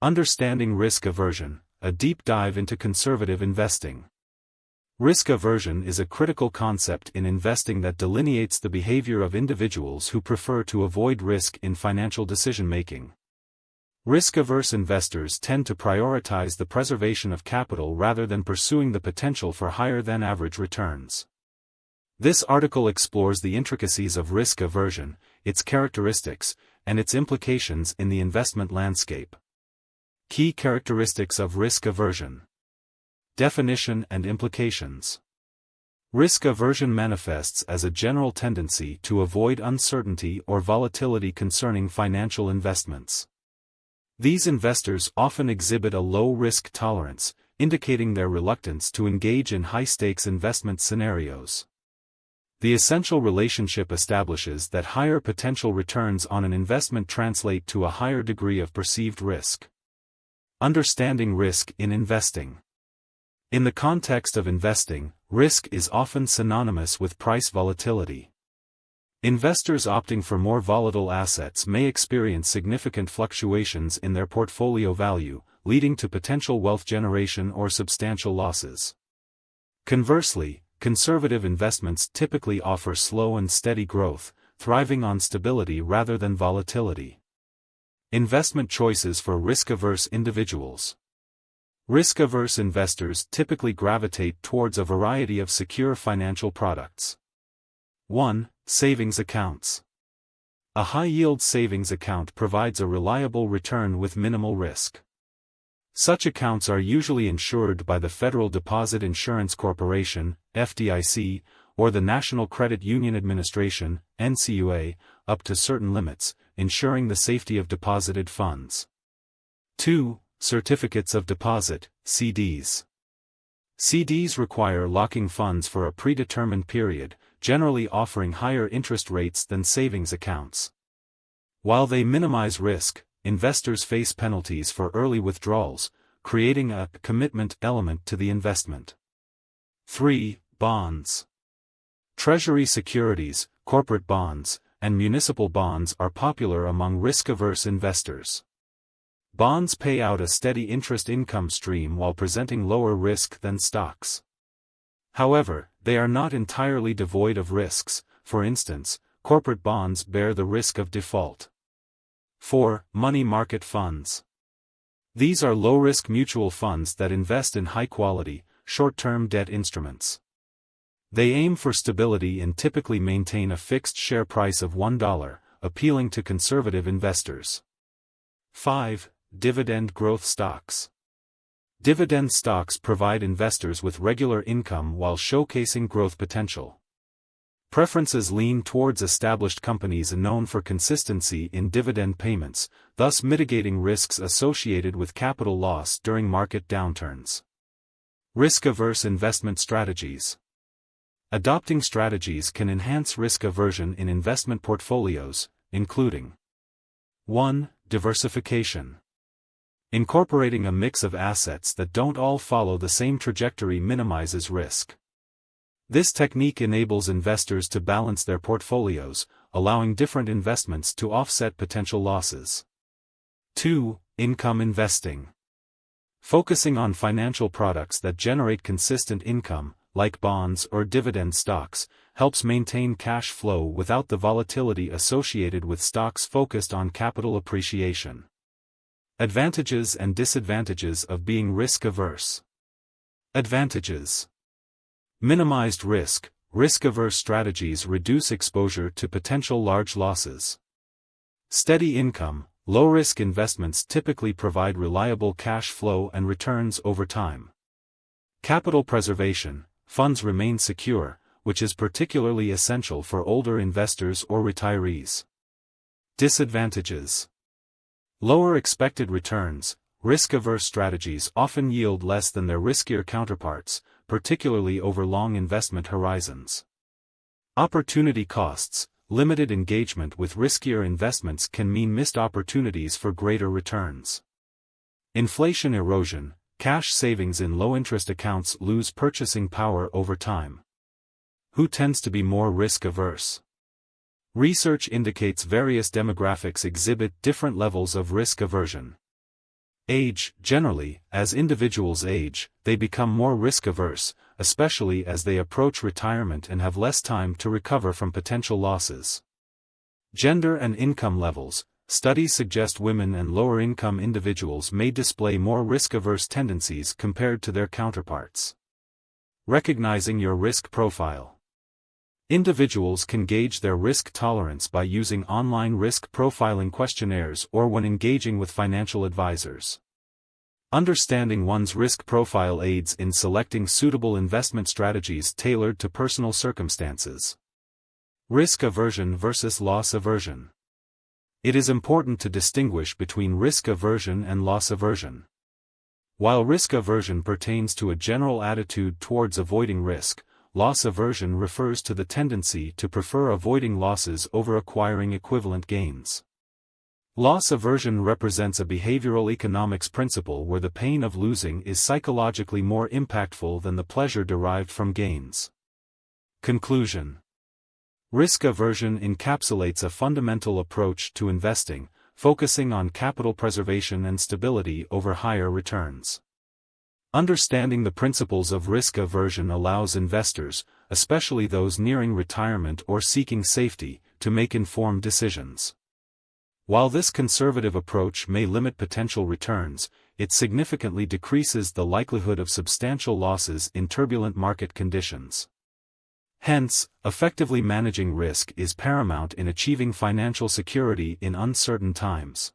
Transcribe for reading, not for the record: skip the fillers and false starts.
Understanding risk aversion, a deep dive into conservative investing. Risk aversion is a critical concept in investing that delineates the behavior of individuals who prefer to avoid risk in financial decision-making. Risk-averse investors tend to prioritize the preservation of capital rather than pursuing the potential for higher-than-average returns. This article explores the intricacies of risk aversion, its characteristics, and its implications in the investment landscape. Key characteristics of risk aversion. Definition and implications. Risk aversion manifests as a general tendency to avoid uncertainty or volatility concerning financial investments. These investors often exhibit a low risk tolerance, indicating their reluctance to engage in high-stakes investment scenarios. The essential relationship establishes that higher potential returns on an investment translate to a higher degree of perceived risk. Understanding risk in investing. In the context of investing, risk is often synonymous with price volatility. Investors opting for more volatile assets may experience significant fluctuations in their portfolio value, leading to potential wealth generation or substantial losses. Conversely, conservative investments typically offer slow and steady growth, thriving on stability rather than volatility. Investment choices for risk-averse individuals. Risk-averse investors typically gravitate towards a variety of secure financial products. 1. Savings accounts. A high-yield savings account provides a reliable return with minimal risk. Such accounts are usually insured by the Federal Deposit Insurance Corporation, FDIC, or the National Credit Union Administration, NCUA, up to certain limits, ensuring the safety of deposited funds. 2. Certificates of deposit, CDs. CDs require locking funds for a predetermined period, generally offering higher interest rates than savings accounts. While they minimize risk, investors face penalties for early withdrawals, creating a commitment element to the investment. 3. Bonds. Treasury securities, corporate bonds, and municipal bonds are popular among risk-averse investors. Bonds pay out a steady interest income stream while presenting lower risk than stocks. However, they are not entirely devoid of risks. For instance, corporate bonds bear the risk of default. 4. Money market funds. These are low-risk mutual funds that invest in high-quality, short-term debt instruments. They aim for stability and typically maintain a fixed share price of $1, appealing to conservative investors. 5. Dividend growth stocks. Dividend stocks provide investors with regular income while showcasing growth potential. Preferences lean towards established companies known for consistency in dividend payments, thus mitigating risks associated with capital loss during market downturns. Risk-averse investment strategies. Adopting strategies can enhance risk aversion in investment portfolios, including 1. Diversification. Incorporating a mix of assets that don't all follow the same trajectory minimizes risk. This technique enables investors to balance their portfolios, allowing different investments to offset potential losses. 2. Income investing. Focusing on financial products that generate consistent income, like bonds or dividend stocks, helps maintain cash flow without the volatility associated with stocks focused on capital appreciation. Advantages and disadvantages of being risk-averse. Advantages. Minimized risk. Risk-averse strategies reduce exposure to potential large losses. Steady income. Low-risk investments typically provide reliable cash flow and returns over time. Capital preservation. Funds remain secure, which is particularly essential for older investors or retirees. Disadvantages. Lower expected returns. Risk-averse strategies often yield less than their riskier counterparts, particularly over long investment horizons. Opportunity costs. Limited engagement with riskier investments can mean missed opportunities for greater returns. Inflation erosion. Cash savings in low-interest accounts lose purchasing power over time. Who tends to be more risk-averse? Research indicates various demographics exhibit different levels of risk aversion. Age. Generally, as individuals age, they become more risk-averse, especially as they approach retirement and have less time to recover from potential losses. Gender and income levels. Studies suggest women and lower-income individuals may display more risk-averse tendencies compared to their counterparts. Recognizing your risk profile. Individuals can gauge their risk tolerance by using online risk profiling questionnaires or when engaging with financial advisors. Understanding one's risk profile aids in selecting suitable investment strategies tailored to personal circumstances. Risk aversion versus loss aversion. It is important to distinguish between risk aversion and loss aversion. While risk aversion pertains to a general attitude towards avoiding risk, loss aversion refers to the tendency to prefer avoiding losses over acquiring equivalent gains. Loss aversion represents a behavioral economics principle where the pain of losing is psychologically more impactful than the pleasure derived from gains. Conclusion. Risk aversion encapsulates a fundamental approach to investing, focusing on capital preservation and stability over higher returns. Understanding the principles of risk aversion allows investors, especially those nearing retirement or seeking safety, to make informed decisions. While this conservative approach may limit potential returns, it significantly decreases the likelihood of substantial losses in turbulent market conditions. Hence, effectively managing risk is paramount in achieving financial security in uncertain times.